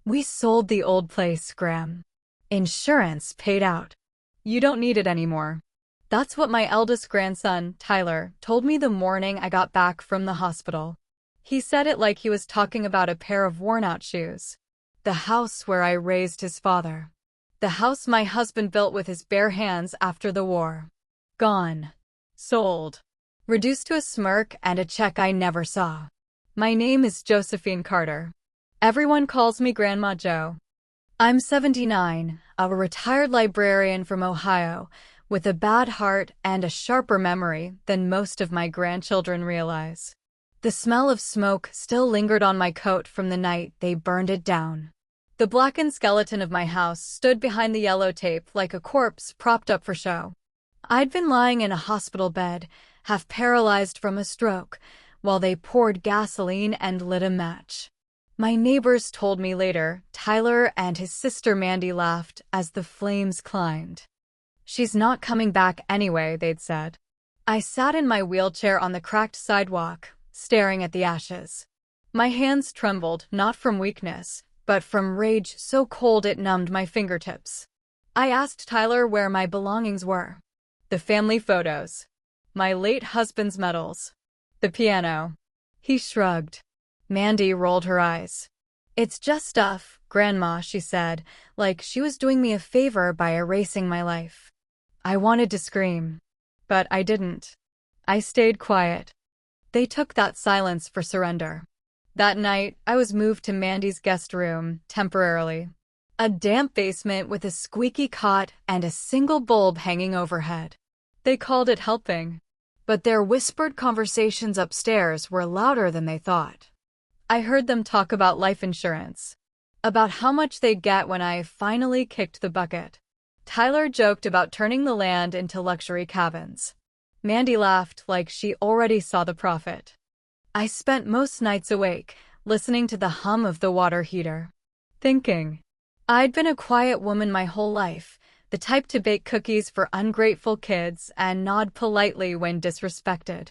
We sold the old place, Graham. Insurance paid out. You don't need it anymore. That's what my eldest grandson, Tyler, told me the morning I got back from the hospital. He said it like he was talking about a pair of worn-out shoes. The house where I raised his father. The house my husband built with his bare hands after the war. Gone. Sold. Reduced to a smirk and a check I never saw. My name is Josephine Carter. Everyone calls me Grandma Jo. I'm 79, a retired librarian from Ohio, with a bad heart and a sharper memory than most of my grandchildren realize. The smell of smoke still lingered on my coat from the night they burned it down. The blackened skeleton of my house stood behind the yellow tape like a corpse propped up for show. I'd been lying in a hospital bed, half paralyzed from a stroke, while they poured gasoline and lit a match. My neighbors told me later Tyler and his sister Mandy laughed as the flames climbed. "She's not coming back anyway," they'd said. I sat in my wheelchair on the cracked sidewalk, staring at the ashes. My hands trembled, not from weakness, but from rage so cold it numbed my fingertips. I asked Tyler where my belongings were. The family photos. My late husband's medals. The piano. He shrugged. Mandy rolled her eyes. "It's just stuff, Grandma," she said, like she was doing me a favor by erasing my life. I wanted to scream, but I didn't. I stayed quiet. They took that silence for surrender. That night, I was moved to Mandy's guest room, temporarily. A damp basement with a squeaky cot and a single bulb hanging overhead. They called it helping, but their whispered conversations upstairs were louder than they thought. I heard them talk about life insurance, about how much they'd get when I finally kicked the bucket. Tyler joked about turning the land into luxury cabins. Mandy laughed like she already saw the profit. I spent most nights awake, listening to the hum of the water heater. Thinking. I'd been a quiet woman my whole life, the type to bake cookies for ungrateful kids and nod politely when disrespected.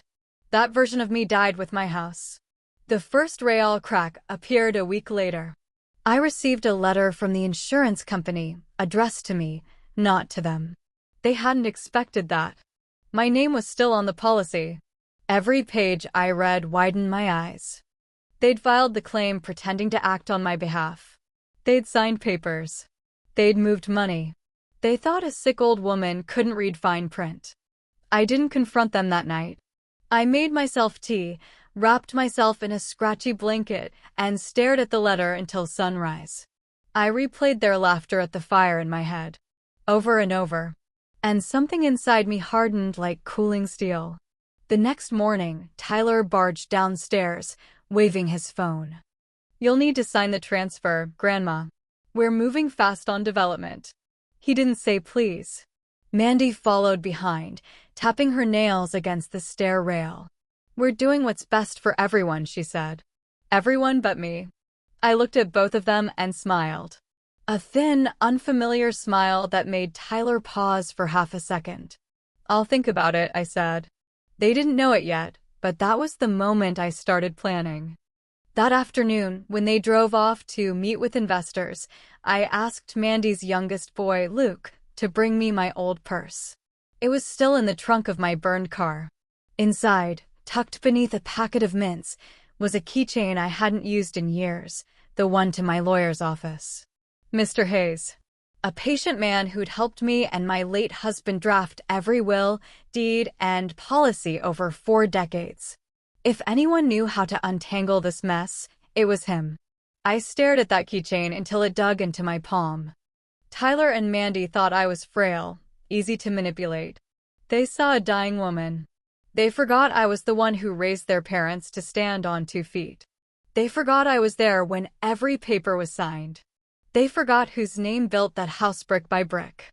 That version of me died with my house. The first Betrayal crack appeared a week later. I received a letter from the insurance company, addressed to me, not to them. They hadn't expected that. My name was still on the policy. Every page I read widened my eyes. They'd filed the claim pretending to act on my behalf. They'd signed papers. They'd moved money. They thought a sick old woman couldn't read fine print. I didn't confront them that night. I made myself tea, wrapped myself in a scratchy blanket, and stared at the letter until sunrise. I replayed their laughter at the fire in my head, over and over, and something inside me hardened like cooling steel. The next morning, Tyler barged downstairs, waving his phone. "You'll need to sign the transfer, Grandma. We're moving fast on development." He didn't say please. Mandy followed behind, tapping her nails against the stair rail. "We're doing what's best for everyone," she said. Everyone but me. I looked at both of them and smiled. A thin, unfamiliar smile that made Tyler pause for half a second. "I'll think about it," I said. They didn't know it yet, but that was the moment I started planning. That afternoon, when they drove off to meet with investors, I asked Mandy's youngest boy, Luke, to bring me my old purse. It was still in the trunk of my burned car. Inside, tucked beneath a packet of mints, was a keychain I hadn't used in years, the one to my lawyer's office. Mr. Hayes, a patient man who'd helped me and my late husband draft every will, deed, and policy over 4 decades. If anyone knew how to untangle this mess, it was him. I stared at that keychain until it dug into my palm. Tyler and Mandy thought I was frail, easy to manipulate. They saw a dying woman. They forgot I was the one who raised their parents to stand on 2 feet. They forgot I was there when every paper was signed. They forgot whose name built that house brick by brick.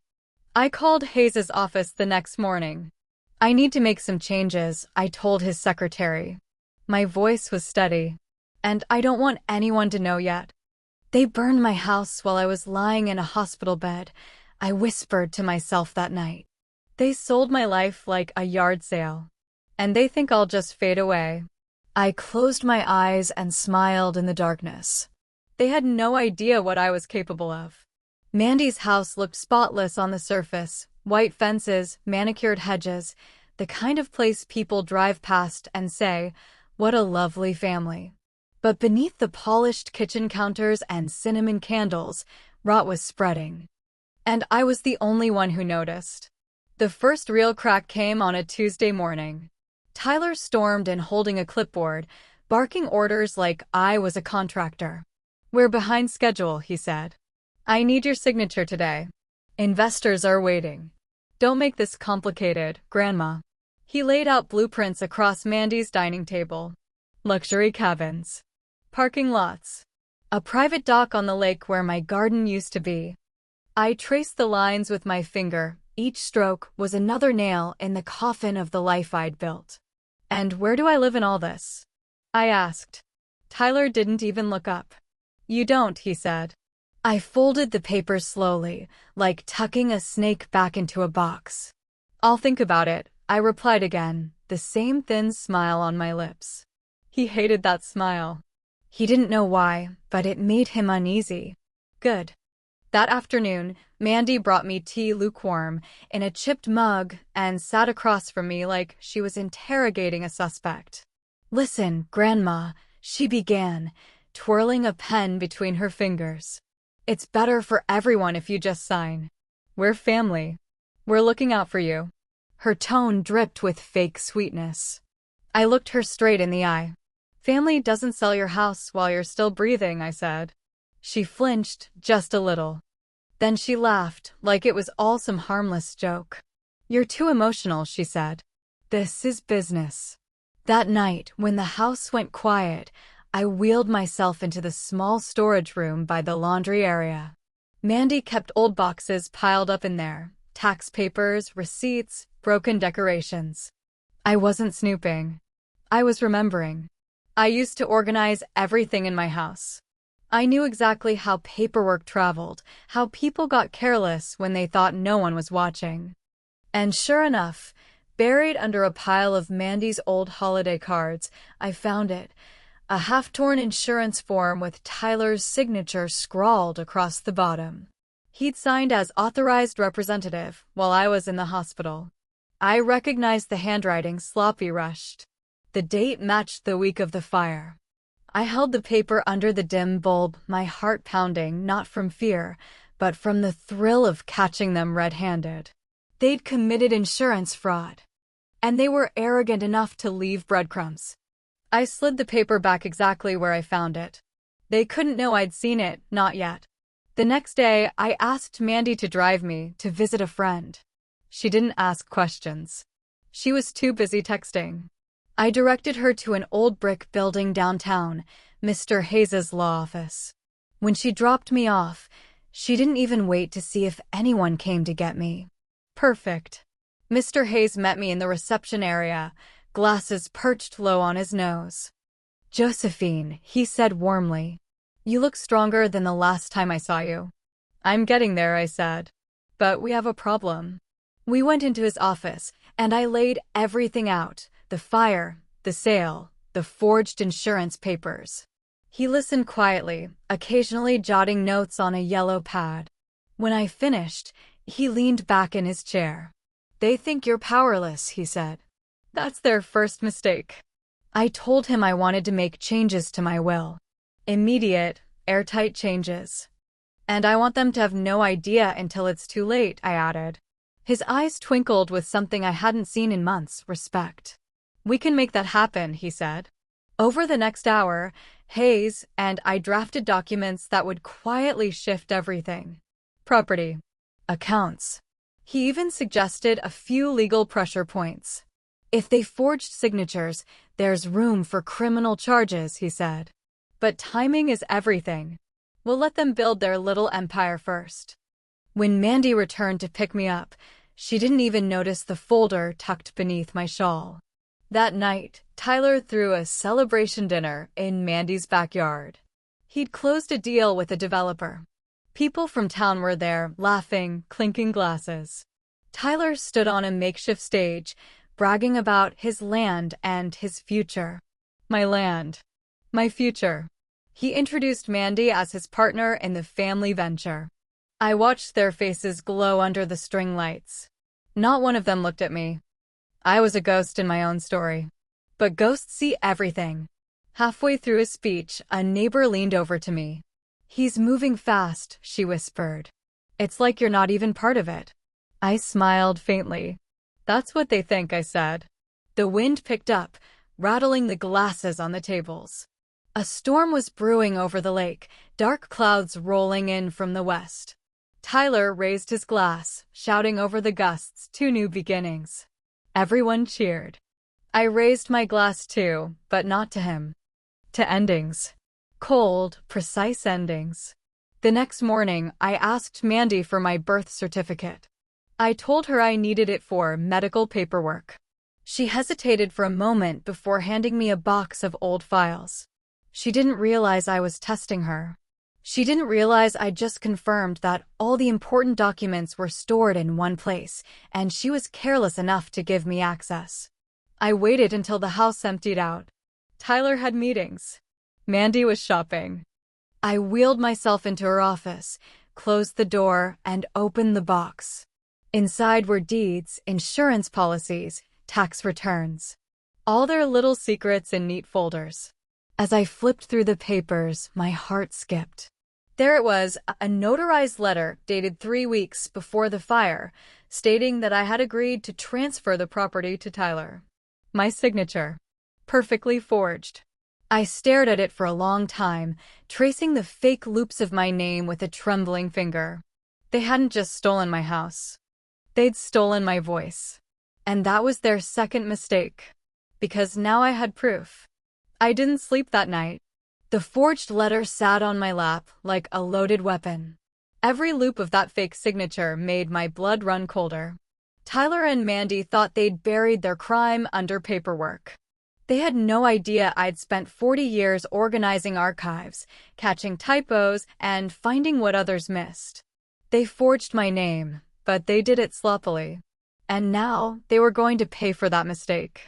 I called Hayes's office the next morning. "I need to make some changes," I told his secretary. My voice was steady. "And I don't want anyone to know yet." "They burned my house while I was lying in a hospital bed," I whispered to myself that night. "They sold my life like a yard sale. And they think I'll just fade away." I closed my eyes and smiled in the darkness. They had no idea what I was capable of. Mandy's house looked spotless on the surface, white fences, manicured hedges, the kind of place people drive past and say, "What a lovely family." But beneath the polished kitchen counters and cinnamon candles, rot was spreading. And I was the only one who noticed. The first real crack came on a Tuesday morning. Tyler stormed in holding a clipboard, barking orders like I was a contractor. "We're behind schedule," he said. "I need your signature today. Investors are waiting. Don't make this complicated, Grandma." He laid out blueprints across Mandy's dining table. Luxury cabins. Parking lots. A private dock on the lake where my garden used to be. I traced the lines with my finger. Each stroke was another nail in the coffin of the life I'd built. "And where do I live in all this?" I asked. Tyler didn't even look up. "You don't," he said. I folded the papers slowly, like tucking a snake back into a box. "I'll think about it," I replied again, the same thin smile on my lips. He hated that smile. He didn't know why, but it made him uneasy. Good. That afternoon, Mandy brought me tea lukewarm in a chipped mug and sat across from me like she was interrogating a suspect. "Listen, Grandma," she began, twirling a pen between her fingers. "It's better for everyone if you just sign. We're family. We're looking out for you." Her tone dripped with fake sweetness. I looked her straight in the eye. "Family doesn't sell your house while you're still breathing," I said. She flinched just a little. Then she laughed, like it was all some harmless joke. "You're too emotional," she said. "This is business." That night, when the house went quiet, I wheeled myself into the small storage room by the laundry area. Mandy kept old boxes piled up in there, tax papers, receipts, broken decorations. I wasn't snooping. I was remembering. I used to organize everything in my house. I knew exactly how paperwork traveled, how people got careless when they thought no one was watching. And sure enough, buried under a pile of Mandy's old holiday cards, I found it, a half-torn insurance form with Tyler's signature scrawled across the bottom. He'd signed as authorized representative while I was in the hospital. I recognized the handwriting, sloppy rushed. The date matched the week of the fire. I held the paper under the dim bulb, my heart pounding, not from fear, but from the thrill of catching them red-handed. They'd committed insurance fraud. And they were arrogant enough to leave breadcrumbs. I slid the paper back exactly where I found it. They couldn't know I'd seen it, not yet. The next day, I asked Mandy to drive me to visit a friend. She didn't ask questions. She was too busy texting. I directed her to an old brick building downtown, Mr. Hayes's law office. When she dropped me off, she didn't even wait to see if anyone came to get me. Perfect. Mr. Hayes met me in the reception area, glasses perched low on his nose. "Josephine," he said warmly, "you look stronger than the last time I saw you." "I'm getting there," I said. "But we have a problem." We went into his office, and I laid everything out, the fire, the sale, the forged insurance papers. He listened quietly, occasionally jotting notes on a yellow pad. When I finished, he leaned back in his chair. "They think you're powerless," he said. "That's their first mistake." I told him I wanted to make changes to my will. Immediate, airtight changes. "And I want them to have no idea until it's too late," I added. His eyes twinkled with something I hadn't seen in months, respect. "We can make that happen," he said. Over the next hour, Hayes and I drafted documents that would quietly shift everything. Property. Accounts. He even suggested a few legal pressure points. "If they forged signatures, there's room for criminal charges," he said. "But timing is everything. We'll let them build their little empire first." When Mandy returned to pick me up, she didn't even notice the folder tucked beneath my shawl. That night, Tyler threw a celebration dinner in Mandy's backyard. He'd closed a deal with a developer. People from town were there, laughing, clinking glasses. Tyler stood on a makeshift stage, bragging about his land and his future. My land. My future. He introduced Mandy as his partner in the family venture. I watched their faces glow under the string lights. Not one of them looked at me. I was a ghost in my own story. But ghosts see everything. Halfway through his speech, a neighbor leaned over to me. "He's moving fast," she whispered. "It's like you're not even part of it." I smiled faintly. "That's what they think," I said. The wind picked up, rattling the glasses on the tables. A storm was brewing over the lake, dark clouds rolling in from the west. Tyler raised his glass, shouting over the gusts, "Two new beginnings." Everyone cheered. I raised my glass too, but not to him. To endings. Cold, precise endings. The next morning, I asked Mandy for my birth certificate. I told her I needed it for medical paperwork. She hesitated for a moment before handing me a box of old files. She didn't realize I was testing her. She didn't realize I'd just confirmed that all the important documents were stored in one place, and she was careless enough to give me access. I waited until the house emptied out. Tyler had meetings. Mandy was shopping. I wheeled myself into her office, closed the door, and opened the box. Inside were deeds, insurance policies, tax returns. All their little secrets in neat folders. As I flipped through the papers, my heart skipped. There it was, a notarized letter dated 3 weeks before the fire, stating that I had agreed to transfer the property to Tyler. My signature. Perfectly forged. I stared at it for a long time, tracing the fake loops of my name with a trembling finger. They hadn't just stolen my house. They'd stolen my voice. And that was their second mistake. Because now I had proof. I didn't sleep that night. The forged letter sat on my lap like a loaded weapon. Every loop of that fake signature made my blood run colder. Tyler and Mandy thought they'd buried their crime under paperwork. They had no idea I'd spent 40 years organizing archives, catching typos, and finding what others missed. They forged my name, but they did it sloppily. And now they were going to pay for that mistake.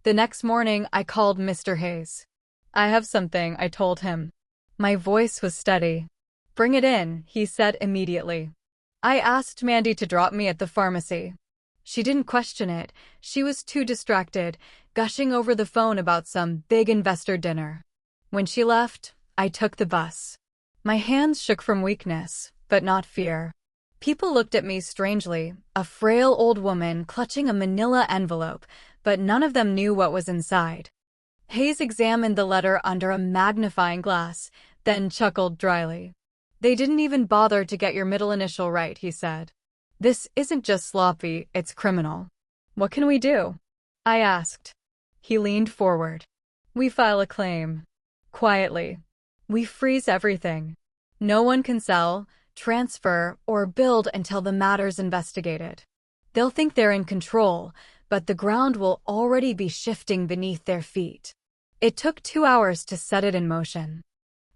The next morning, I called Mr. Hayes. "I have something," I told him. My voice was steady. "Bring it in," he said immediately. I asked Mandy to drop me at the pharmacy. She didn't question it. She was too distracted, gushing over the phone about some big investor dinner. When she left, I took the bus. My hands shook from weakness, but not fear. People looked at me strangely, a frail old woman clutching a manila envelope, but none of them knew what was inside. Hayes examined the letter under a magnifying glass, then chuckled dryly. "They didn't even bother to get your middle initial right," he said. "This isn't just sloppy, it's criminal." "What can we do?" I asked. He leaned forward. "We file a claim. Quietly. We freeze everything. No one can sell, transfer, or build until the matter's investigated. They'll think they're in control, but the ground will already be shifting beneath their feet." It took 2 hours to set it in motion.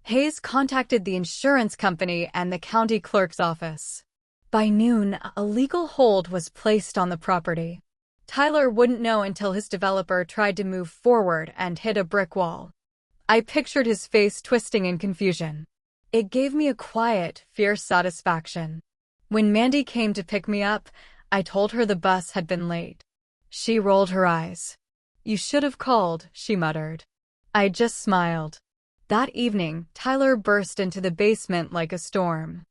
Hayes contacted the insurance company and the county clerk's office. By noon, a legal hold was placed on the property. Tyler wouldn't know until his developer tried to move forward and hit a brick wall. I pictured his face twisting in confusion. It gave me a quiet, fierce satisfaction. When Mandy came to pick me up, I told her the bus had been late. She rolled her eyes. "You should have called," she muttered. I just smiled. That evening, Tyler burst into the basement like a storm.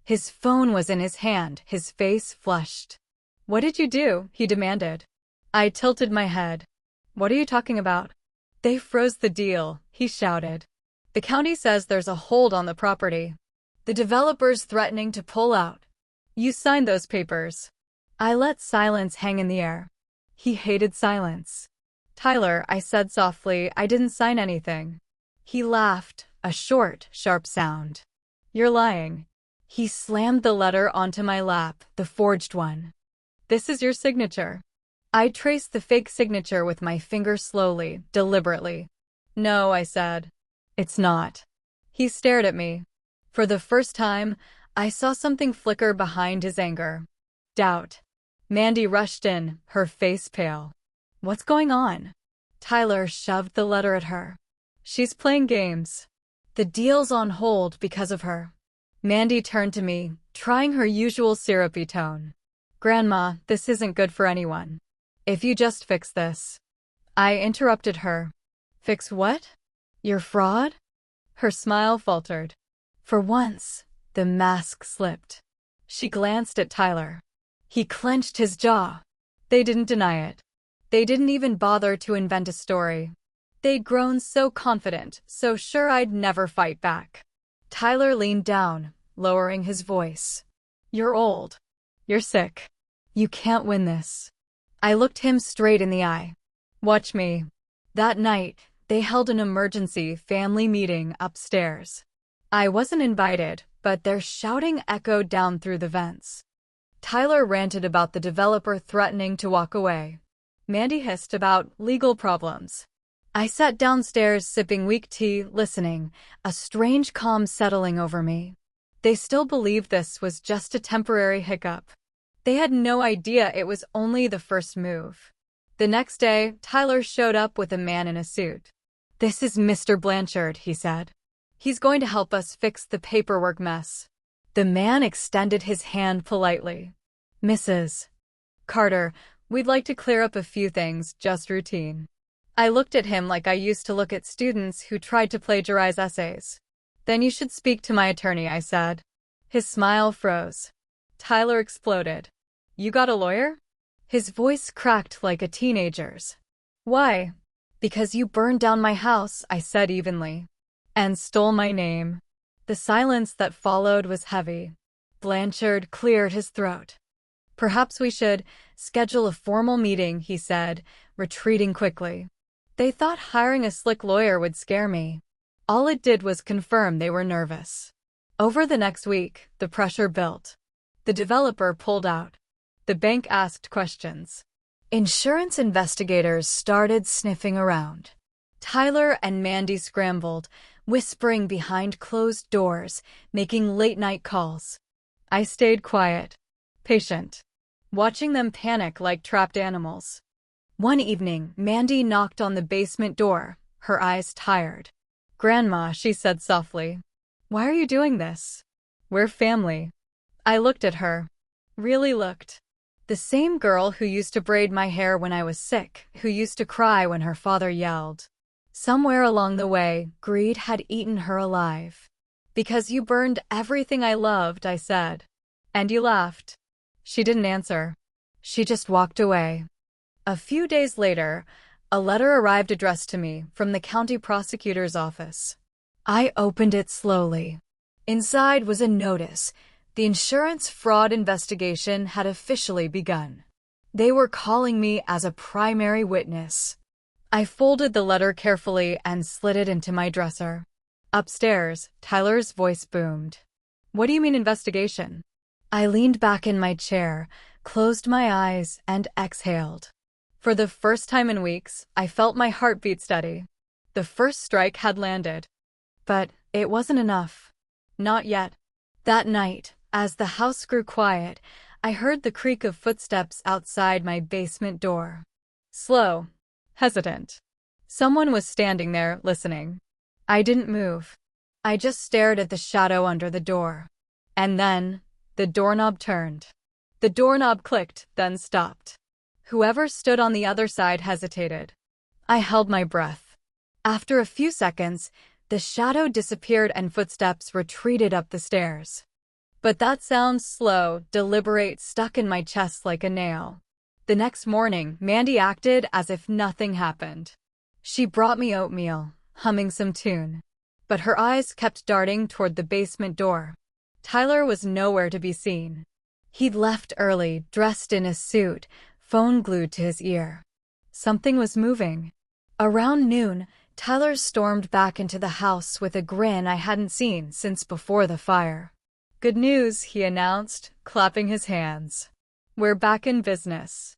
His phone was in his hand, his face flushed. "What did you do?" he demanded. I tilted my head. "What are you talking about?" "They froze the deal," he shouted. "The county says there's a hold on the property. The developer's threatening to pull out. You signed those papers." I let silence hang in the air. He hated silence. "Tyler," I said softly, "I didn't sign anything." He laughed, a short, sharp sound. "You're lying." He slammed the letter onto my lap, the forged one. "This is your signature." I traced the fake signature with my finger slowly, deliberately. "No," I said. "It's not." He stared at me. For the first time, I saw something flicker behind his anger. Doubt. Mandy rushed in, her face pale. "What's going on?" Tyler shoved the letter at her. "She's playing games." The deal's on hold because of her. Mandy turned to me, trying her usual syrupy tone. Grandma, this isn't good for anyone. If you just fix this. I interrupted her. Fix what? Your fraud? Her smile faltered. For once, the mask slipped. She glanced at Tyler. He clenched his jaw. They didn't deny it. They didn't even bother to invent a story. They'd grown so confident, so sure I'd never fight back. Tyler leaned down, lowering his voice. You're old. You're sick. You can't win this. I looked him straight in the eye. Watch me. That night, they held an emergency family meeting upstairs. I wasn't invited, but their shouting echoed down through the vents. Tyler ranted about the developer threatening to walk away. Mandy hissed about legal problems. I sat downstairs sipping weak tea, listening, a strange calm settling over me. They still believed this was just a temporary hiccup. They had no idea it was only the first move. The next day, Tyler showed up with a man in a suit. This is Mr. Blanchard, he said. He's going to help us fix the paperwork mess. The man extended his hand politely. Mrs. Carter, we'd like to clear up a few things, just routine. I looked at him like I used to look at students who tried to plagiarize essays. Then you should speak to my attorney, I said. His smile froze. Tyler exploded. You got a lawyer? His voice cracked like a teenager's. Why? Because you burned down my house, I said evenly. And stole my name. The silence that followed was heavy. Blanchard cleared his throat. Perhaps we should schedule a formal meeting, he said, retreating quickly. They thought hiring a slick lawyer would scare me. All it did was confirm they were nervous. Over the next week, the pressure built. The developer pulled out. The bank asked questions. Insurance investigators started sniffing around. Tyler and Mandy scrambled, whispering behind closed doors, making late-night calls. I stayed quiet, patient, watching them panic like trapped animals. One evening, Mandy knocked on the basement door, her eyes tired. Grandma, she said softly. Why are you doing this? We're family. I looked at her. Really looked. The same girl who used to braid my hair when I was sick, who used to cry when her father yelled. Somewhere along the way, greed had eaten her alive. Because you burned everything I loved, I said. And you laughed. She didn't answer. She just walked away. A few days later, a letter arrived addressed to me from the county prosecutor's office. I opened it slowly. Inside was a notice. The insurance fraud investigation had officially begun. They were calling me as a primary witness. I folded the letter carefully and slid it into my dresser. Upstairs, Tyler's voice boomed. What do you mean investigation? I leaned back in my chair, closed my eyes, and exhaled. For the first time in weeks, I felt my heartbeat steady. The first strike had landed. But it wasn't enough. Not yet. That night, as the house grew quiet, I heard the creak of footsteps outside my basement door. Slow, hesitant. Someone was standing there, listening. I didn't move. I just stared at the shadow under the door. And then, the doorknob turned. The doorknob clicked, then stopped. Whoever stood on the other side hesitated. I held my breath. After a few seconds, the shadow disappeared and footsteps retreated up the stairs. But that sound slow, deliberate, stuck in my chest like a nail. The next morning, Mandy acted as if nothing happened. She brought me oatmeal, humming some tune. But her eyes kept darting toward the basement door. Tyler was nowhere to be seen. He'd left early, dressed in a suit, phone glued to his ear. Something was moving. Around noon, Tyler stormed back into the house with a grin I hadn't seen since before the fire. Good news, he announced, clapping his hands. We're back in business.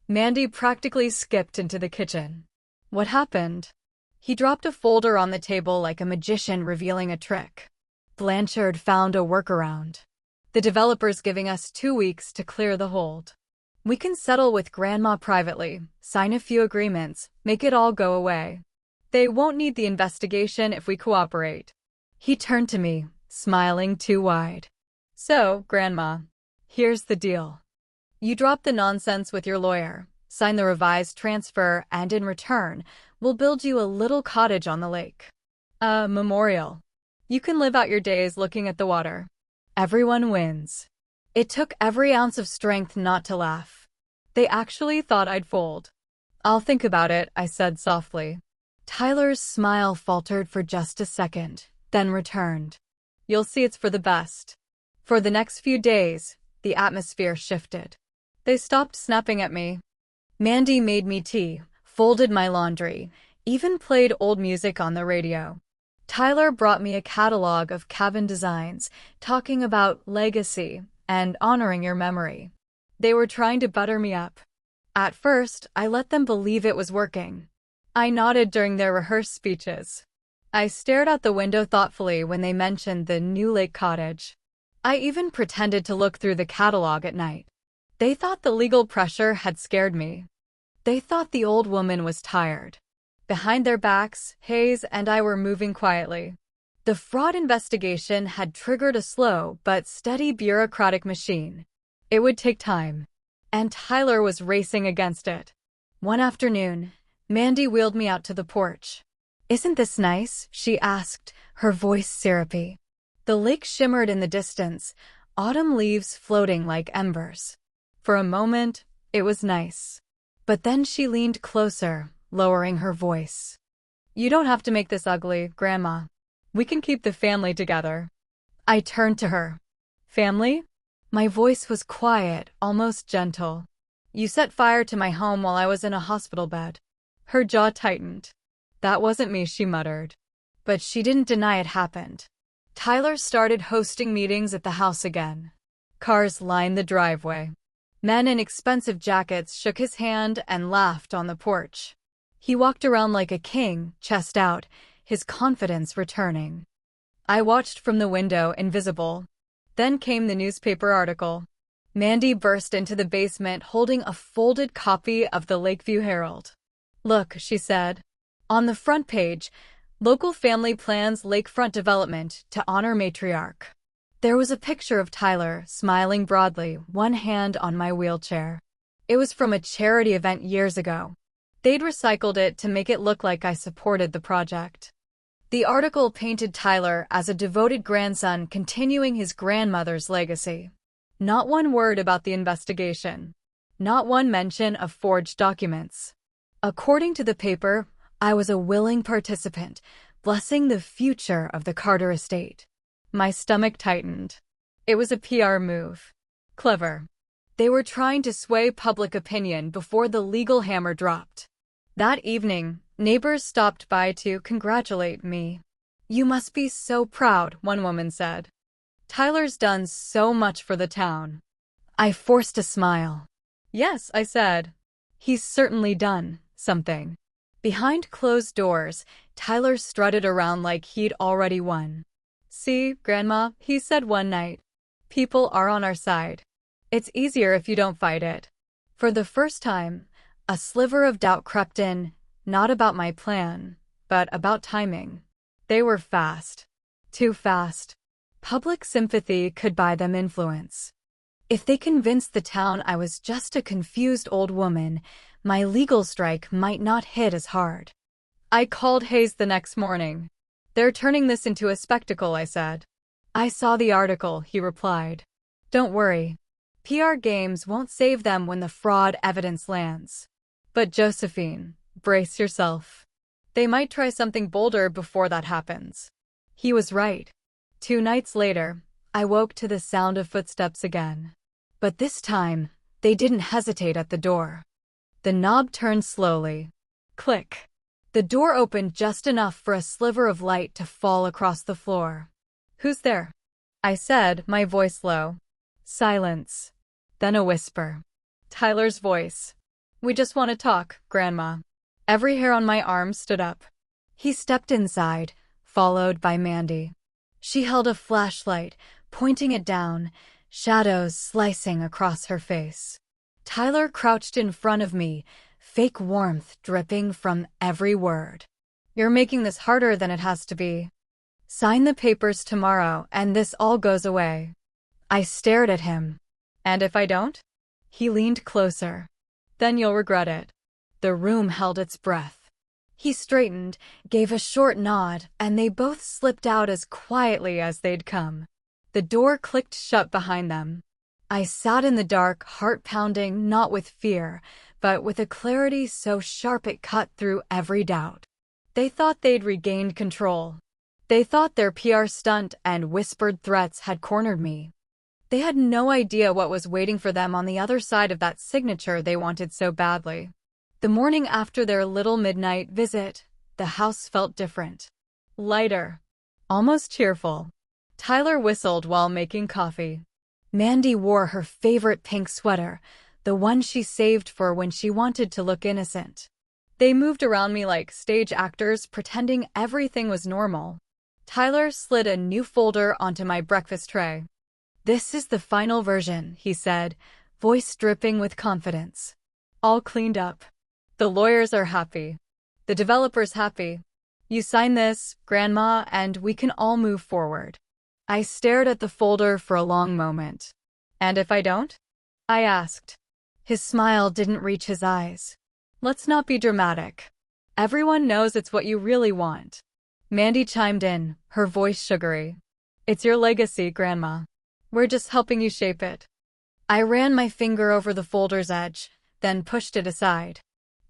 Mandy practically skipped into the kitchen. What happened? He dropped a folder on the table like a magician revealing a trick. Blanchard found a workaround. The developer's giving us 2 weeks to clear the hold. We can settle with Grandma privately, sign a few agreements, make it all go away. They won't need the investigation if we cooperate. He turned to me, smiling too wide. So, Grandma, here's the deal. You drop the nonsense with your lawyer, sign the revised transfer, and in return, we'll build you a little cottage on the lake. A memorial. You can live out your days looking at the water. Everyone wins. It took every ounce of strength not to laugh. They actually thought I'd fold. I'll think about it, I said softly. Tyler's smile faltered for just a second, then returned. You'll see it's for the best. For the next few days, the atmosphere shifted. They stopped snapping at me. Mandy made me tea, folded my laundry, even played old music on the radio. Tyler brought me a catalog of cabin designs, talking about legacy and honoring your memory. They were trying to butter me up. At first, I let them believe it was working. I nodded during their rehearsed speeches. I stared out the window thoughtfully when they mentioned the new lake cottage. I even pretended to look through the catalog at night. They thought the legal pressure had scared me. They thought the old woman was tired. Behind their backs, Hayes and I were moving quietly. The fraud investigation had triggered a slow but steady bureaucratic machine. It would take time. And Tyler was racing against it. One afternoon, Mandy wheeled me out to the porch. "Isn't this nice?" she asked, her voice syrupy. The lake shimmered in the distance, autumn leaves floating like embers. For a moment, it was nice. But then she leaned closer, lowering her voice. "You don't have to make this ugly, Grandma. We can keep the family together." I turned to her. "Family?" My voice was quiet, almost gentle. "You set fire to my home while I was in a hospital bed." Her jaw tightened. "That wasn't me," she muttered. But she didn't deny it happened. Tyler started hosting meetings at the house again. Cars lined the driveway. Men in expensive jackets shook his hand and laughed on the porch. He walked around like a king, chest out, his confidence returning. I watched from the window, invisible. Then came the newspaper article. Mandy burst into the basement holding a folded copy of the Lakeview Herald. "Look," she said. On the front page, local family plans lakefront development to honor matriarch. There was a picture of Tyler, smiling broadly, one hand on my wheelchair. It was from a charity event years ago. They'd recycled it to make it look like I supported the project. The article painted Tyler as a devoted grandson continuing his grandmother's legacy. Not one word about the investigation. Not one mention of forged documents. According to the paper, I was a willing participant, blessing the future of the Carter estate. My stomach tightened. It was a PR move. Clever. They were trying to sway public opinion before the legal hammer dropped. That evening, neighbors stopped by to congratulate me. "You must be so proud," one woman said. "Tyler's done so much for the town." I forced a smile. "Yes," I said. "He's certainly done something." Behind closed doors, Tyler strutted around like he'd already won. "See, Grandma," he said one night. "People are on our side. It's easier if you don't fight it." For the first time, a sliver of doubt crept in, not about my plan, but about timing. They were fast. Too fast. Public sympathy could buy them influence. If they convinced the town I was just a confused old woman, my legal strike might not hit as hard. I called Hayes the next morning. "They're turning this into a spectacle," I said. "I saw the article," he replied. "Don't worry. PR games won't save them when the fraud evidence lands. But Josephine, brace yourself. They might try something bolder before that happens." He was right. 2 nights later, I woke to the sound of footsteps again. But this time, they didn't hesitate at the door. The knob turned slowly. Click. The door opened just enough for a sliver of light to fall across the floor. "Who's there?" I said, my voice low. Silence. Then a whisper. Tyler's voice. "We just want to talk, Grandma." Every hair on my arm stood up. He stepped inside, followed by Mandy. She held a flashlight, pointing it down, shadows slicing across her face. Tyler crouched in front of me, fake warmth dripping from every word. "You're making this harder than it has to be." Sign the papers tomorrow and this all goes away. I stared at him. And if I don't? He leaned closer. Then you'll regret it. The room held its breath. He straightened, gave a short nod, and they both slipped out as quietly as they'd come. The door clicked shut behind them. I sat in the dark, heart pounding, not with fear, but with a clarity so sharp it cut through every doubt. They thought they'd regained control. They thought their PR stunt and whispered threats had cornered me. They had no idea what was waiting for them on the other side of that signature they wanted so badly. The morning after their little midnight visit, the house felt different. Lighter. Almost cheerful. Tyler whistled while making coffee. Mandy wore her favorite pink sweater, the one she saved for when she wanted to look innocent. They moved around me like stage actors, pretending everything was normal. Tyler slid a new folder onto my breakfast tray. "This is the final version," he said, voice dripping with confidence. "All cleaned up. The lawyers are happy. The developer's happy. You sign this, Grandma, and we can all move forward." I stared at the folder for a long moment. "And if I don't?" I asked. His smile didn't reach his eyes. "Let's not be dramatic. Everyone knows it's what you really want." Mandy chimed in, her voice sugary. "It's your legacy, Grandma. We're just helping you shape it." I ran my finger over the folder's edge, then pushed it aside.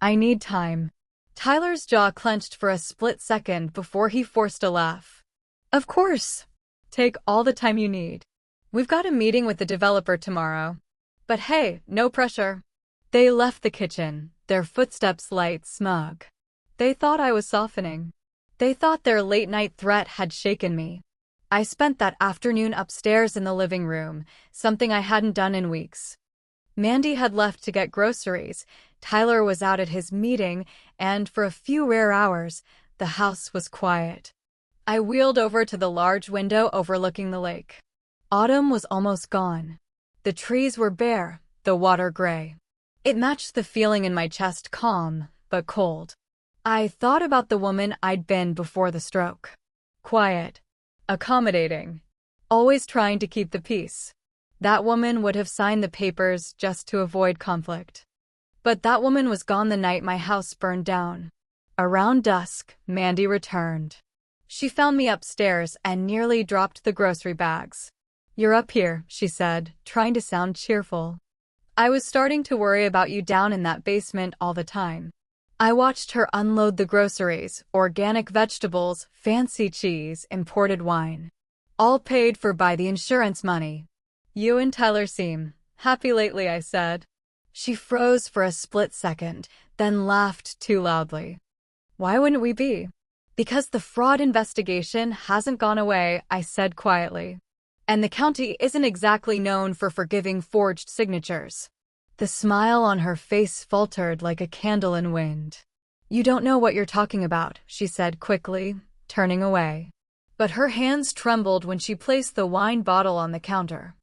"I need time." Tyler's jaw clenched for a split second before he forced a laugh. "Of course. Take all the time you need. We've got a meeting with the developer tomorrow. But hey, no pressure." They left the kitchen, their footsteps light, smug. They thought I was softening. They thought their late-night threat had shaken me. I spent that afternoon upstairs in the living room, something I hadn't done in weeks. Mandy had left to get groceries, Tyler was out at his meeting, and for a few rare hours, the house was quiet. I wheeled over to the large window overlooking the lake. Autumn was almost gone. The trees were bare, the water gray. It matched the feeling in my chest, calm, but cold. I thought about the woman I'd been before the stroke. Quiet. Accommodating. Always trying to keep the peace. That woman would have signed the papers just to avoid conflict. But that woman was gone the night my house burned down. Around dusk, Mandy returned. She found me upstairs and nearly dropped the grocery bags. "You're up here," she said, trying to sound cheerful. "I was starting to worry about you down in that basement all the time." I watched her unload the groceries, organic vegetables, fancy cheese, imported wine. All paid for by the insurance money. "You and Tyler seem happy lately," I said. She froze for a split second, then laughed too loudly. "Why wouldn't we be?" "Because the fraud investigation hasn't gone away," I said quietly. "And the county isn't exactly known for forgiving forged signatures." The smile on her face faltered like a candle in wind. "You don't know what you're talking about," she said quickly, turning away. But her hands trembled when she placed the wine bottle on the counter.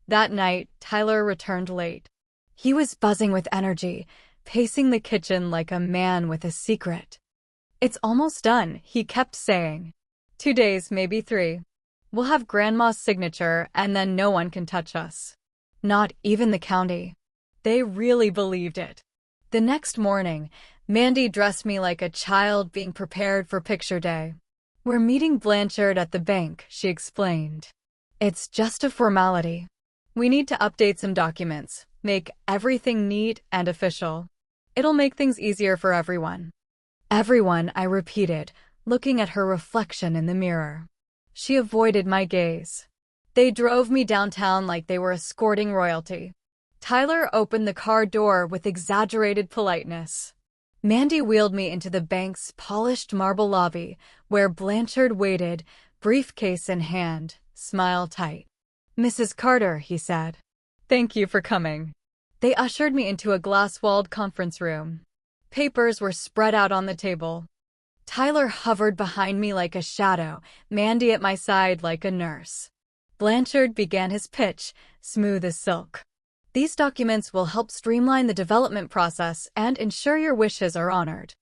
That night, Tyler returned late. He was buzzing with energy, pacing the kitchen like a man with a secret. "It's almost done," he kept saying. 2 days, maybe 3. We'll have Grandma's signature, and then no one can touch us. Not even the county." They really believed it. The next morning, Mandy dressed me like a child being prepared for picture day. "We're meeting Blanchard at the bank," she explained. "It's just a formality. We need to update some documents, make everything neat and official. It'll make things easier for everyone." "Everyone," I repeated, looking at her reflection in the mirror. She avoided my gaze. They drove me downtown like they were escorting royalty. Tyler opened the car door with exaggerated politeness. Mandy wheeled me into the bank's polished marble lobby, where Blanchard waited, briefcase in hand, smile tight. "Mrs. Carter," he said. "Thank you for coming." They ushered me into a glass-walled conference room. Papers were spread out on the table. Tyler hovered behind me like a shadow, Mandy at my side like a nurse. Blanchard began his pitch, smooth as silk. "These documents will help streamline the development process and ensure your wishes are honored.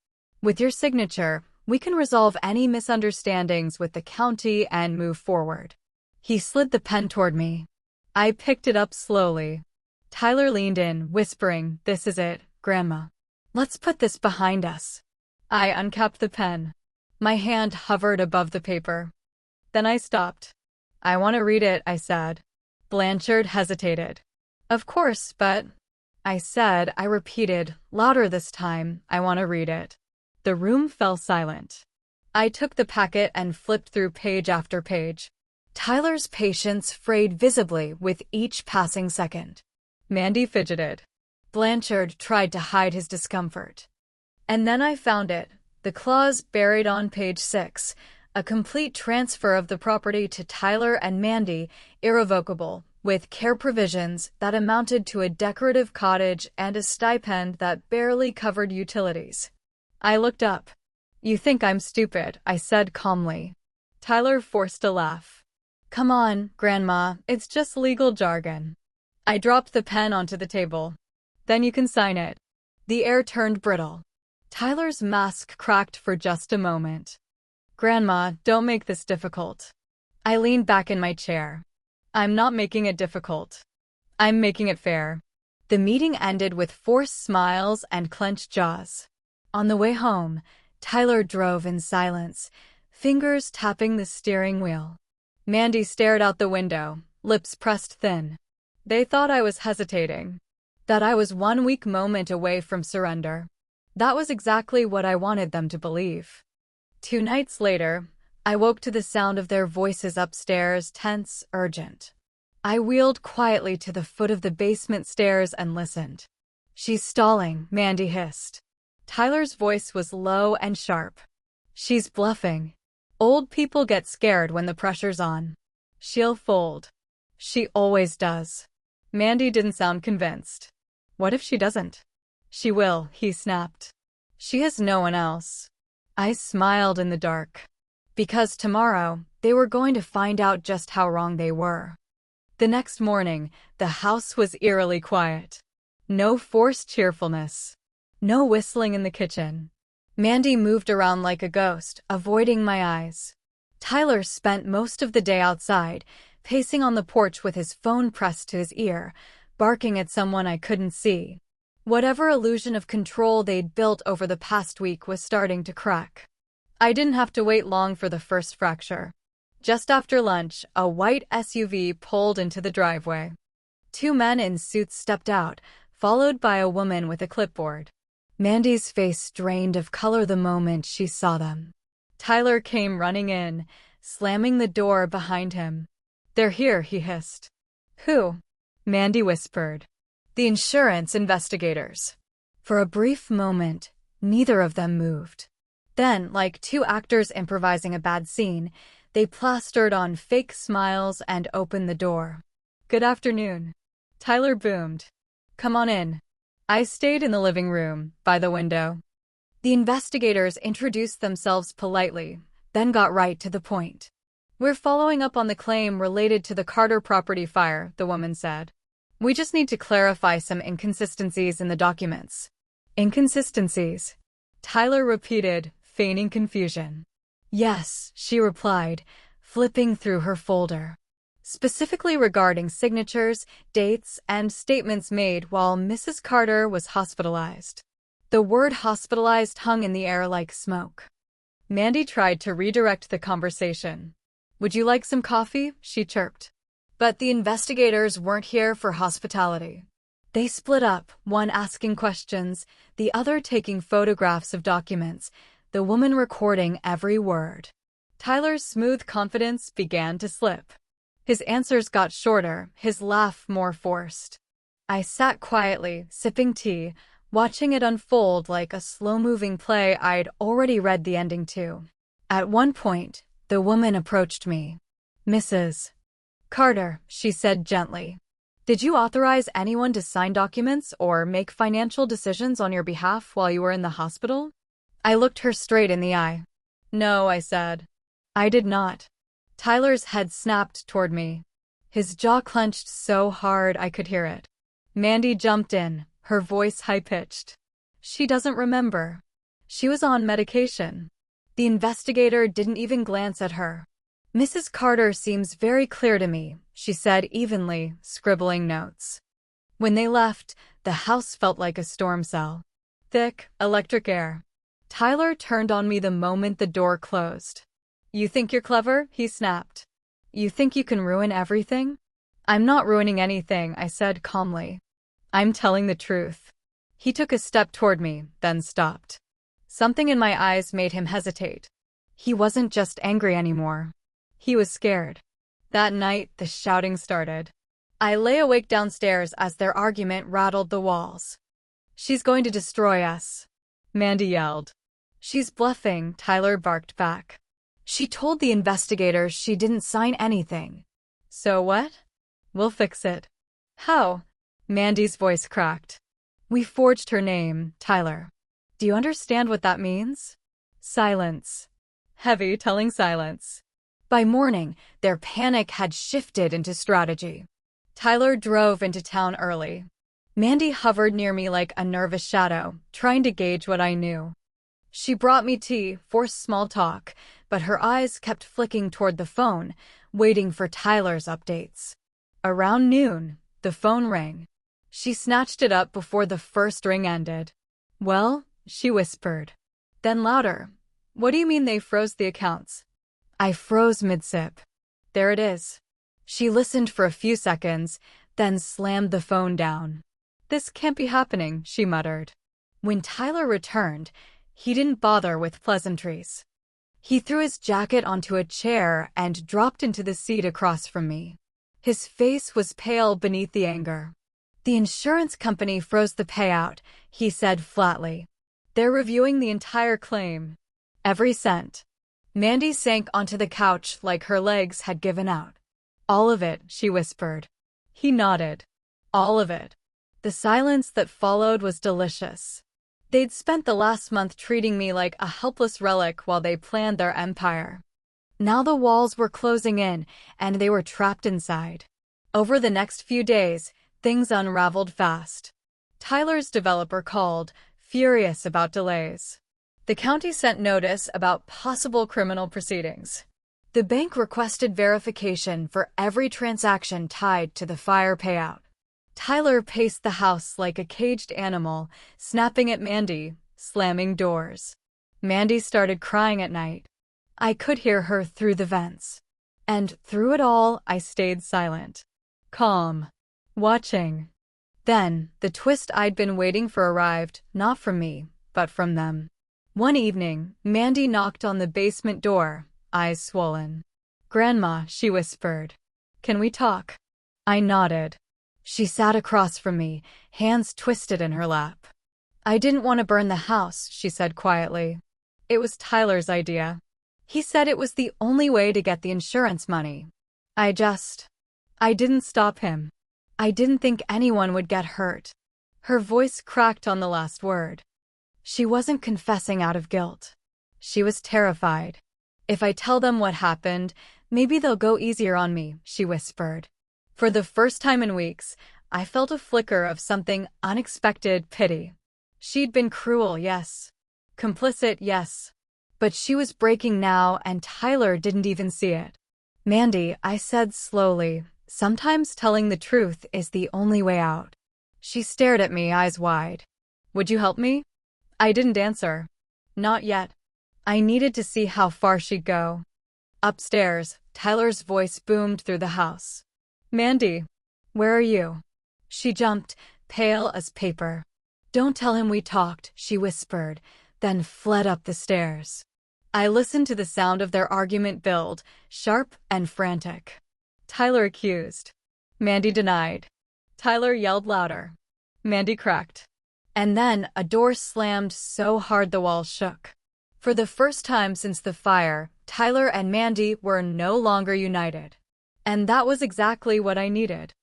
With your signature, We can resolve any misunderstandings with the county and move forward. He slid the pen toward me. I picked it up slowly. Tyler leaned in, whispering, "This is it, Grandma. Let's put this behind us." I uncapped the pen. My hand hovered above the paper. Then I stopped. "I want to read it," I said. Blanchard hesitated. "Of course, but—" I said, I repeated, louder this time, "I want to read it." The room fell silent. I took the packet and flipped through page after page. Tyler's patience frayed visibly with each passing second. Mandy fidgeted. Blanchard tried to hide his discomfort. And then I found it, the clause buried on page 6, a complete transfer of the property to Tyler and Mandy, irrevocable, with care provisions that amounted to a decorative cottage and a stipend that barely covered utilities. I looked up. "You think I'm stupid," I said calmly. Tyler forced a laugh. "Come on, Grandma, it's just legal jargon." I dropped the pen onto the table. "Then you can sign it." The air turned brittle. Tyler's mask cracked for just a moment. "Grandma, don't make this difficult." I leaned back in my chair. "I'm not making it difficult. I'm making it fair." The meeting ended with forced smiles and clenched jaws. On the way home, Tyler drove in silence, fingers tapping the steering wheel. Mandy stared out the window, lips pressed thin. They thought I was hesitating, that I was one weak moment away from surrender. That was exactly what I wanted them to believe. 2 nights later, I woke to the sound of their voices upstairs, tense, urgent. I wheeled quietly to the foot of the basement stairs and listened. "She's stalling," Mandy hissed. Tyler's voice was low and sharp. "She's bluffing. Old people get scared when the pressure's on. She'll fold. She always does." Mandy didn't sound convinced. "What if she doesn't?" "She will," he snapped. "She has no one else." I smiled in the dark. Because tomorrow, they were going to find out just how wrong they were. The next morning, the house was eerily quiet. No forced cheerfulness. No whistling in the kitchen. Mandy moved around like a ghost, avoiding my eyes. Tyler spent most of the day outside, pacing on the porch with his phone pressed to his ear, barking at someone I couldn't see. Whatever illusion of control they'd built over the past week was starting to crack. I didn't have to wait long for the first fracture. Just after lunch, a white SUV pulled into the driveway. 2 men in suits stepped out, followed by a woman with a clipboard. Mandy's face drained of color the moment she saw them. Tyler came running in, slamming the door behind him. "They're here," he hissed. "Who?" Mandy whispered. "The insurance investigators." For a brief moment, neither of them moved. Then, like 2 actors improvising a bad scene, they plastered on fake smiles and opened the door. "Good afternoon," Tyler boomed. "Come on in." I stayed in the living room, by the window. The investigators introduced themselves politely, then got right to the point. "We're following up on the claim related to the Carter property fire," the woman said. "We just need to clarify some inconsistencies in the documents." "Inconsistencies?" Tyler repeated, feigning confusion. "Yes," she replied, flipping through her folder. "Specifically regarding signatures, dates, and statements made while Mrs. Carter was hospitalized." The word hospitalized hung in the air like smoke. Mandy tried to redirect the conversation. "Would you like some coffee?" she chirped. But the investigators weren't here for hospitality. They split up, one asking questions, the other taking photographs of documents, the woman recording every word. Tyler's smooth confidence began to slip. His answers got shorter, his laugh more forced. I sat quietly, sipping tea, watching it unfold like a slow-moving play I'd already read the ending to. At one point, the woman approached me. "Mrs. Carter," she said gently. "Did you authorize anyone to sign documents or make financial decisions on your behalf while you were in the hospital?" I looked her straight in the eye. "No," I said. "I did not." Tyler's head snapped toward me. His jaw clenched so hard I could hear it. Mandy jumped in, her voice high-pitched. "She doesn't remember. She was on medication." The investigator didn't even glance at her. "Mrs. Carter seems very clear to me," she said evenly, scribbling notes. When they left, the house felt like a storm cell. Thick, electric air. Tyler turned on me the moment the door closed. "You think you're clever?" he snapped. "You think you can ruin everything?" "I'm not ruining anything," I said calmly. "I'm telling the truth." He took a step toward me, then stopped. Something in my eyes made him hesitate. He wasn't just angry anymore. He was scared. That night, the shouting started. I lay awake downstairs as their argument rattled the walls. "She's going to destroy us," Mandy yelled. "She's bluffing," Tyler barked back. "She told the investigators she didn't sign anything." "So what?" "We'll fix it." "How?" Mandy's voice cracked. "We forged her name, Tyler. Do you understand what that means?" Silence. Heavy, telling silence. By morning, their panic had shifted into strategy. Tyler drove into town early. Mandy hovered near me like a nervous shadow, trying to gauge what I knew. She brought me tea, forced small talk, but her eyes kept flicking toward the phone, waiting for Tyler's updates. Around noon, the phone rang. She snatched it up before the first ring ended. "Well?" she whispered. Then louder. "What do you mean they froze the accounts?" I froze mid-sip. "There it is." She listened for a few seconds, then slammed the phone down. "This can't be happening," she muttered. When Tyler returned, he didn't bother with pleasantries. He threw his jacket onto a chair and dropped into the seat across from me. His face was pale beneath the anger. "The insurance company froze the payout," he said flatly. "They're reviewing the entire claim. Every cent." Mandy sank onto the couch like her legs had given out. "All of it," she whispered. He nodded. "All of it." The silence that followed was delicious. They'd spent the last month treating me like a helpless relic while they planned their empire. Now the walls were closing in, and they were trapped inside. Over the next few days, things unraveled fast. Tyler's developer called, furious about delays. The county sent notice about possible criminal proceedings. The bank requested verification for every transaction tied to the fire payout. Tyler paced the house like a caged animal, snapping at Mandy, slamming doors. Mandy started crying at night. I could hear her through the vents. And through it all, I stayed silent. Calm. Watching. Then, the twist I'd been waiting for arrived, not from me, but from them. One evening, Mandy knocked on the basement door, eyes swollen. "Grandma," she whispered. "Can we talk?" I nodded. She sat across from me, hands twisted in her lap. "I didn't want to burn the house," she said quietly. "It was Tyler's idea. He said it was the only way to get the insurance money. I didn't stop him. I didn't think anyone would get hurt." Her voice cracked on the last word. She wasn't confessing out of guilt. She was terrified. "If I tell them what happened, maybe they'll go easier on me," she whispered. For the first time in weeks, I felt a flicker of something unexpected pity. She'd been cruel, yes. Complicit, yes. But she was breaking now, and Tyler didn't even see it. "Mandy," I said slowly, "sometimes telling the truth is the only way out." She stared at me, eyes wide. "Would you help me?" I didn't answer. Not yet. I needed to see how far she'd go. Upstairs, Tyler's voice boomed through the house. "Mandy, where are you?" She jumped, pale as paper. "Don't tell him we talked," she whispered, then fled up the stairs. I listened to the sound of their argument build, sharp and frantic. Tyler accused. Mandy denied. Tyler yelled louder. Mandy cracked. And then a door slammed so hard the walls shook. For the first time since the fire, Tyler and Mandy were no longer united. And that was exactly what I needed.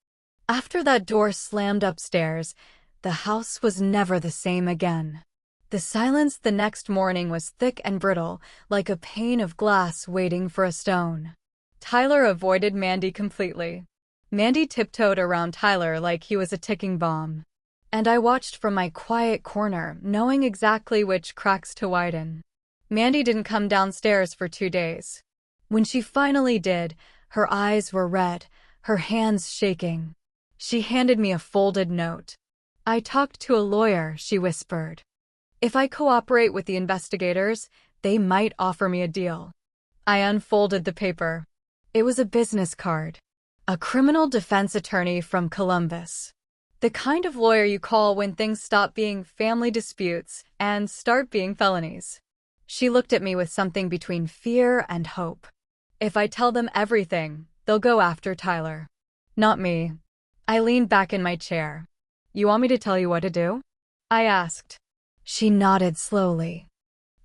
After that door slammed upstairs, the house was never the same again. The silence the next morning was thick and brittle, like a pane of glass waiting for a stone. Tyler avoided Mandy completely. Mandy tiptoed around Tyler like he was a ticking bomb. And I watched from my quiet corner, knowing exactly which cracks to widen. Mandy didn't come downstairs for 2 days. When she finally did, her eyes were red, her hands shaking. She handed me a folded note. "I talked to a lawyer," she whispered. "If I cooperate with the investigators, they might offer me a deal." I unfolded the paper. It was a business card. A criminal defense attorney from Columbus. The kind of lawyer you call when things stop being family disputes and start being felonies. She looked at me with something between fear and hope. "If I tell them everything, they'll go after Tyler." Not me. I leaned back in my chair. "You want me to tell you what to do?" I asked. She nodded slowly.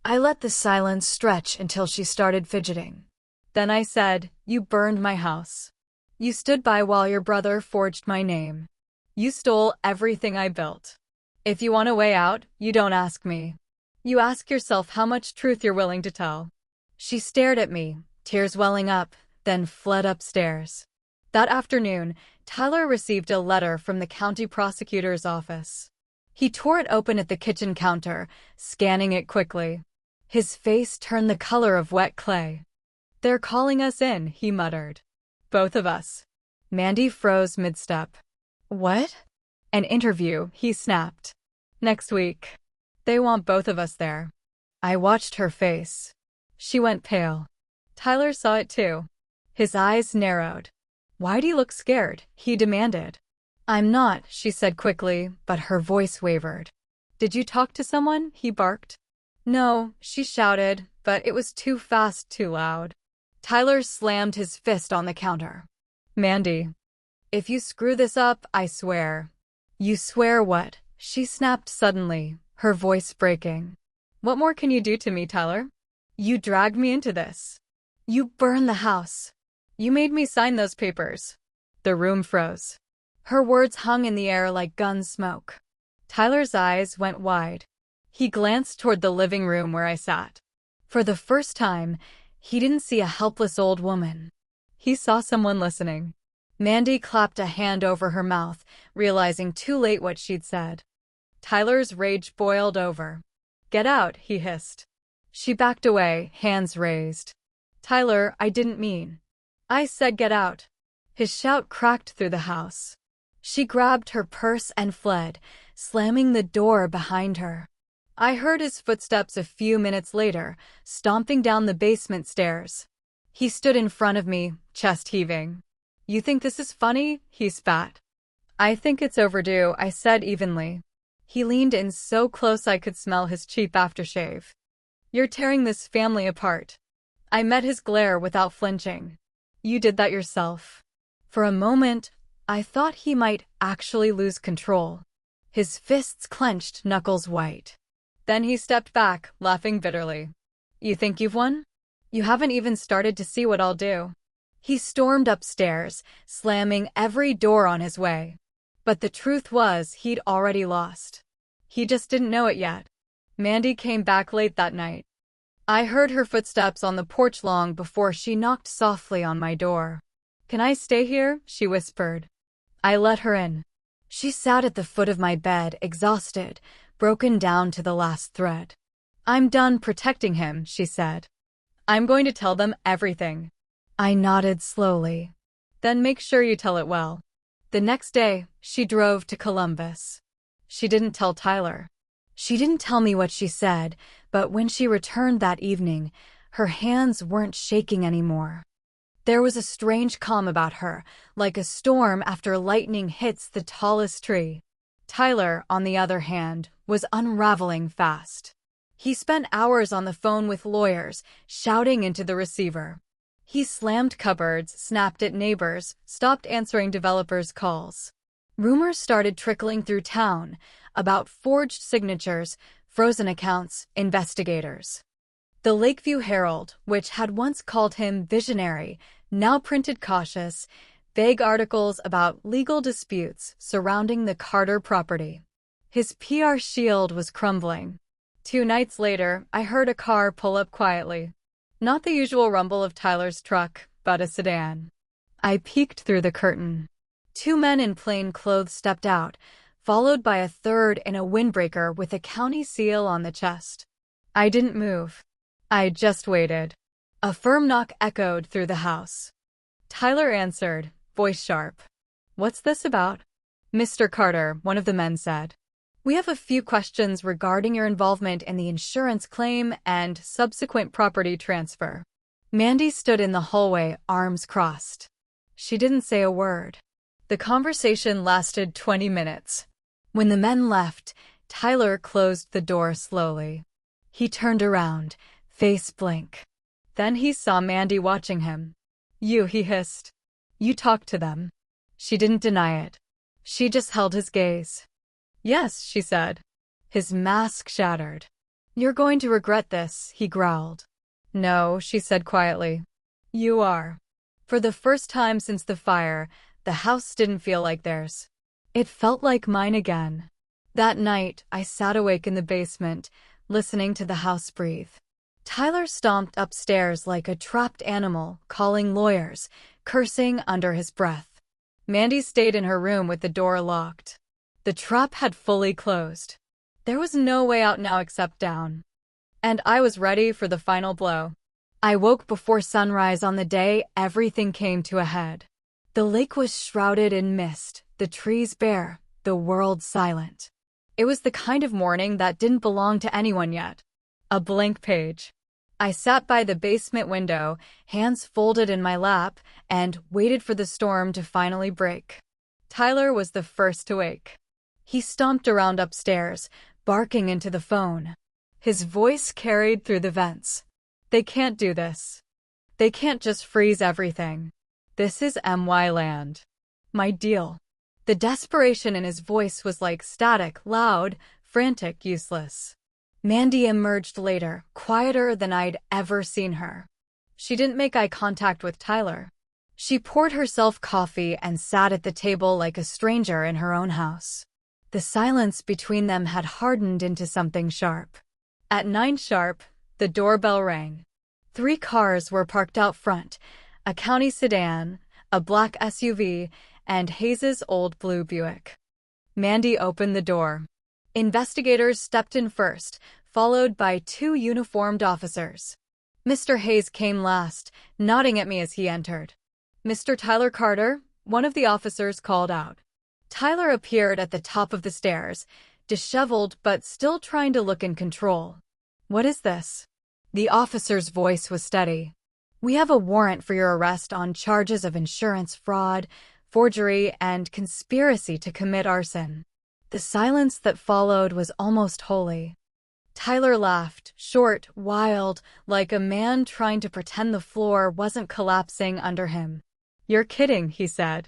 I let the silence stretch until she started fidgeting. Then I said, "You burned my house. You stood by while your brother forged my name. You stole everything I built. If you want a way out, you don't ask me. You ask yourself how much truth you're willing to tell." She stared at me, tears welling up, then fled upstairs. That afternoon, Tyler received a letter from the county prosecutor's office. He tore it open at the kitchen counter, scanning it quickly. His face turned the color of wet clay. "They're calling us in," he muttered. "Both of us." Mandy froze mid-step. "What?" "An interview," he snapped. "Next week. They want both of us there." I watched her face. She went pale. Tyler saw it too. His eyes narrowed. "Why do you look scared?" he demanded. "I'm not," she said quickly, but her voice wavered. "Did you talk to someone?" he barked. "No," she shouted, but it was too fast, too loud. Tyler slammed his fist on the counter. "Mandy, if you screw this up, I swear." "You swear what?" she snapped suddenly, her voice breaking. "What more can you do to me, Tyler? You dragged me into this. You burned the house. You made me sign those papers." The room froze. Her words hung in the air like gun smoke. Tyler's eyes went wide. He glanced toward the living room where I sat. For the first time, he didn't see a helpless old woman. He saw someone listening. Mandy clapped a hand over her mouth, realizing too late what she'd said. Tyler's rage boiled over. "Get out," he hissed. She backed away, hands raised. "Tyler, I didn't mean." "I said get out." His shout cracked through the house. She grabbed her purse and fled, slamming the door behind her. I heard his footsteps a few minutes later, stomping down the basement stairs. He stood in front of me, chest heaving. "You think this is funny?" he spat. "I think it's overdue," I said evenly. He leaned in so close I could smell his cheap aftershave. "You're tearing this family apart." I met his glare without flinching. "You did that yourself." For a moment, I thought he might actually lose control. His fists clenched, knuckles white. Then he stepped back, laughing bitterly. "You think you've won? You haven't even started to see what I'll do." He stormed upstairs, slamming every door on his way. But the truth was, he'd already lost. He just didn't know it yet. Mandy came back late that night. I heard her footsteps on the porch long before she knocked softly on my door. "Can I stay here?" she whispered. I let her in. She sat at the foot of my bed, exhausted, broken down to the last thread. "I'm done protecting him," she said. "I'm going to tell them everything." I nodded slowly. "Then make sure you tell it well." The next day, she drove to Columbus. She didn't tell Tyler. She didn't tell me what she said, but when she returned that evening, her hands weren't shaking anymore. There was a strange calm about her, like a storm after lightning hits the tallest tree. Tyler, on the other hand, was unraveling fast. He spent hours on the phone with lawyers, shouting into the receiver. He slammed cupboards, snapped at neighbors, stopped answering developers' calls. Rumors started trickling through town about forged signatures, frozen accounts, investigators. The Lakeview Herald, which had once called him visionary, now printed cautious, vague articles about legal disputes surrounding the Carter property. His PR shield was crumbling. 2 nights later, I heard a car pull up quietly. Not the usual rumble of Tyler's truck, but a sedan. I peeked through the curtain. 2 men in plain clothes stepped out, followed by a third in a windbreaker with a county seal on the chest. I didn't move. I just waited. A firm knock echoed through the house. Tyler answered, voice sharp. What's this about? Mr. Carter, one of the men said. We have a few questions regarding your involvement in the insurance claim and subsequent property transfer. Mandy stood in the hallway, arms crossed. She didn't say a word. The conversation lasted 20 minutes. When the men left, Tyler closed the door slowly. He turned around, face blank. Then he saw Mandy watching him. You, he hissed. You talked to them. She didn't deny it. She just held his gaze. Yes, she said. His mask shattered. You're going to regret this, he growled. No, she said quietly. You are. For the first time since the fire, the house didn't feel like theirs. It felt like mine again. That night, I sat awake in the basement, listening to the house breathe. Tyler stomped upstairs like a trapped animal, calling lawyers, cursing under his breath. Mandy stayed in her room with the door locked. The trap had fully closed. There was no way out now except down. And I was ready for the final blow. I woke before sunrise on the day everything came to a head. The lake was shrouded in mist, the trees bare, the world silent. It was the kind of morning that didn't belong to anyone yet. A blank page. I sat by the basement window, hands folded in my lap, and waited for the storm to finally break. Tyler was the first to wake. He stomped around upstairs, barking into the phone. His voice carried through the vents. They can't do this. They can't just freeze everything. This is MY land. My deal. The desperation in his voice was like static, loud, frantic, useless. Mandy emerged later, quieter than I'd ever seen her. She didn't make eye contact with Tyler. She poured herself coffee and sat at the table like a stranger in her own house. The silence between them had hardened into something sharp. At 9 sharp, the doorbell rang. 3 cars were parked out front, a county sedan, a black SUV, and Hayes's old blue Buick. Mandy opened the door. Investigators stepped in first, followed by 2 uniformed officers. Mr. Hayes came last, nodding at me as he entered. Mr. Tyler Carter, one of the officers called out. Tyler appeared at the top of the stairs, disheveled but still trying to look in control. What is this? The officer's voice was steady. We have a warrant for your arrest on charges of insurance fraud, forgery, and conspiracy to commit arson. The silence that followed was almost holy. Tyler laughed, short, wild, like a man trying to pretend the floor wasn't collapsing under him. You're kidding, he said.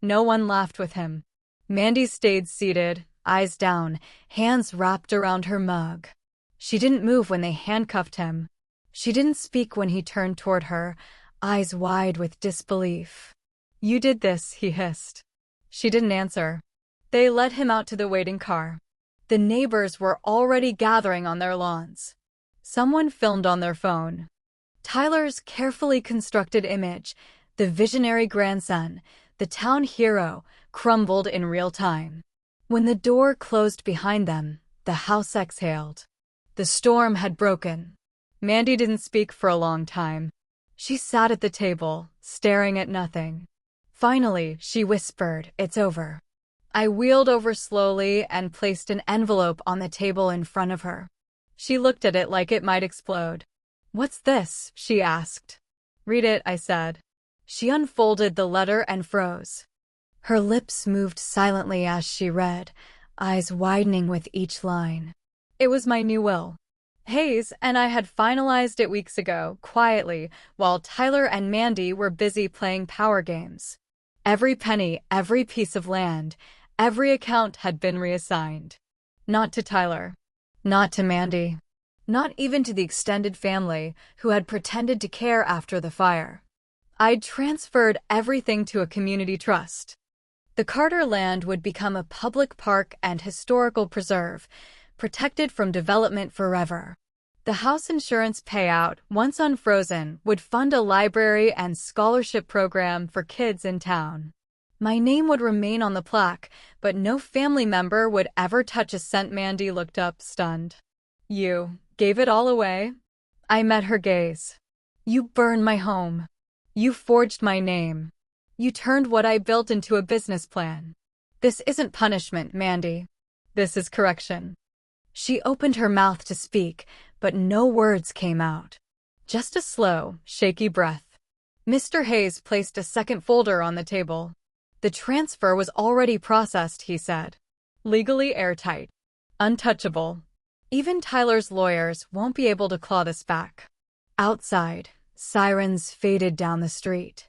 No one laughed with him. Mandy stayed seated, eyes down, hands wrapped around her mug. She didn't move when they handcuffed him. She didn't speak when he turned toward her, eyes wide with disbelief. You did this, he hissed. She didn't answer. They led him out to the waiting car. The neighbors were already gathering on their lawns. Someone filmed on their phone. Tyler's carefully constructed image, the visionary grandson, the town hero, crumbled in real time. When the door closed behind them, the house exhaled. The storm had broken. Mandy didn't speak for a long time. She sat at the table, staring at nothing. Finally, she whispered, "It's over." I wheeled over slowly and placed an envelope on the table in front of her. She looked at it like it might explode. "What's this?" she asked. "Read it," I said. She unfolded the letter and froze. Her lips moved silently as she read, eyes widening with each line. It was my new will. Hayes and I had finalized it weeks ago, quietly, while Tyler and Mandy were busy playing power games. Every penny, every piece of land, every account had been reassigned. Not to Tyler. Not to Mandy. Not even to the extended family who had pretended to care after the fire. I'd transferred everything to a community trust. The Carter land would become a public park and historical preserve, protected from development forever. The house insurance payout, once unfrozen, would fund a library and scholarship program for kids in town. My name would remain on the plaque, but no family member would ever touch a cent. Mandy looked up, stunned. You gave it all away? I met her gaze. You burned my home. You forged my name. You turned what I built into a business plan. This isn't punishment, Mandy. This is correction. She opened her mouth to speak, but no words came out. Just a slow, shaky breath. Mr. Hayes placed a second folder on the table. The transfer was already processed, he said. Legally airtight. Untouchable. Even Tyler's lawyers won't be able to claw this back. Outside, sirens faded down the street.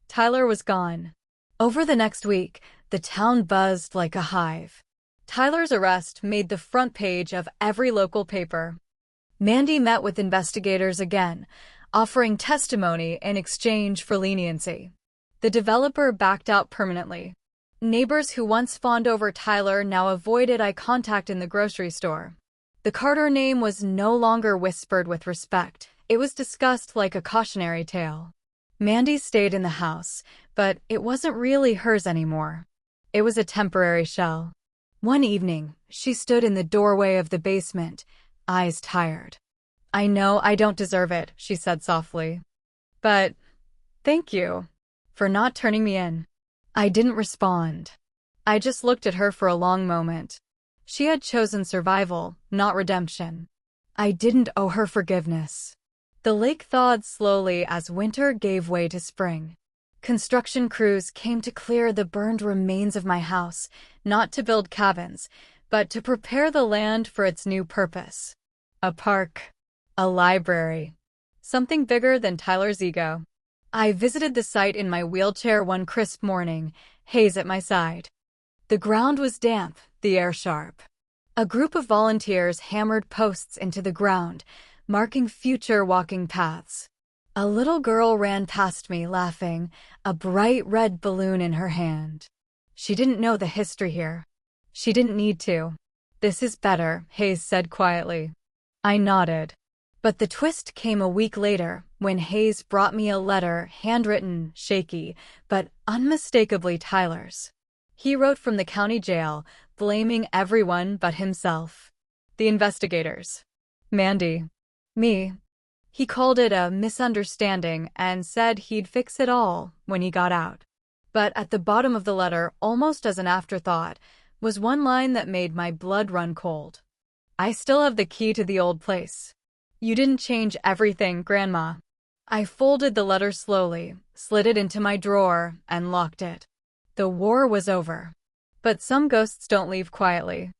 Tyler was gone. Over the next week, the town buzzed like a hive. Tyler's arrest made the front page of every local paper. Mandy met with investigators again, offering testimony in exchange for leniency. The developer backed out permanently. Neighbors who once fawned over Tyler now avoided eye contact in the grocery store. The Carter name was no longer whispered with respect. It was discussed like a cautionary tale. Mandy stayed in the house, but it wasn't really hers anymore. It was a temporary shell. One evening, she stood in the doorway of the basement, eyes tired. I know I don't deserve it, she said softly. But thank you for not turning me in. I didn't respond. I just looked at her for a long moment. She had chosen survival, not redemption. I didn't owe her forgiveness. The lake thawed slowly as winter gave way to spring. Construction crews came to clear the burned remains of my house, not to build cabins, but to prepare the land for its new purpose. A park. A library. Something bigger than Tyler's ego. I visited the site in my wheelchair one crisp morning, Hayes at my side. The ground was damp, the air sharp. A group of volunteers hammered posts into the ground, marking future walking paths. A little girl ran past me, laughing, a bright red balloon in her hand. She didn't know the history here. She didn't need to. This is better, Hayes said quietly. I nodded. But the twist came a week later, when Hayes brought me a letter, handwritten, shaky, but unmistakably Tyler's. He wrote from the county jail, blaming everyone but himself. The investigators. Mandy. Me. He called it a misunderstanding and said he'd fix it all when he got out. But at the bottom of the letter, almost as an afterthought, was one line that made my blood run cold. I still have the key to the old place. You didn't change everything, Grandma. I folded the letter slowly, slid it into my drawer, and locked it. The war was over. But some ghosts don't leave quietly.